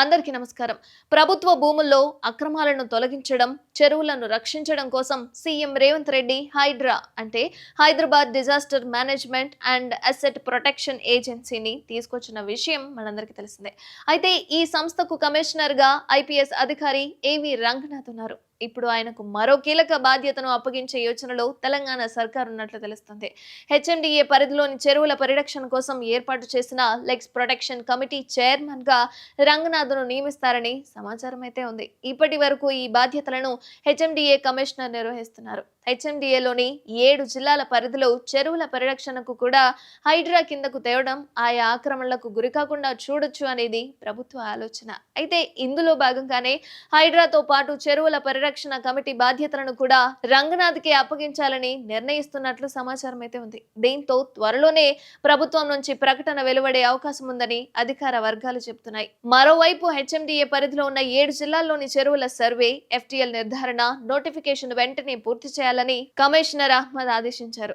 అందరికీ నమస్కారం. ప్రభుత్వ భూముల్లో అక్రమాలను తొలగించడం, చెరువులను రక్షించడం కోసం సీఎం రేవంత్ రెడ్డి హైడ్రా అంటే Hyderabad disaster management and asset protection ఏజెన్సీని తీసుకొచ్చిన విషయం మనందరికీ తెలిసిందే. అయితే ఈ సంస్థకు కమిషనర్గా ఐపీఎస్ అధికారి ఏవి రంగనాథ్ ఉన్నారు. ఇప్పుడు ఆయనకు మరో కీలక బాధ్యతను అప్పగించే యోచనలో తెలంగాణ సర్కార్ ఉన్నట్లు తెలుస్తుంది. హెచ్ఎండిఏ పరిధిలోని చెరువుల పరిరక్షణ కోసం ఏర్పాటు చేసిన లెగ్స్ ప్రొటెక్షన్ కమిటీ చైర్మన్ గా రంగనాథ్ను నియమిస్తారని సమాచారం అయితే ఉంది. ఇప్పటి వరకు ఈ బాధ్యతలను హెచ్ఎండిఏ కమిషనర్ నిర్వహిస్తున్నారు. హెచ్ఎండిఏలోని 7 జిల్లాల పరిధిలో చెరువుల పరిరక్షణకు కూడా హైడ్రా కిందకు తేవడం, ఆయా ఆక్రమణలకు గురికాకుండా చూడొచ్చు అనేది ప్రభుత్వ ఆలోచన. అయితే ఇందులో భాగంగానే హైడ్రాతో పాటు చెరువుల పరిరక్షణ కమిటీ బాధ్యతలను కూడా రంగనాథ్కి అప్పగించాలని నిర్ణయిస్తున్నట్లు సమాచారం అయితే ఉంది. దీంతో త్వరలోనే ప్రభుత్వం నుంచి ప్రకటన వెలువడే అవకాశం ఉందని అధికార వర్గాలు చెబుతున్నాయి. మరోవైపు హెచ్ఎండిఏ పరిధిలో ఉన్న 7 జిల్లాల్లోని చెరువుల సర్వే, ఎఫ్టీఎల్ నిర్ధారణ, నోటిఫికేషన్ వెంటనే పూర్తి చేయాలని కమిషనర్ అహ్మద్ ఆదేశించారు.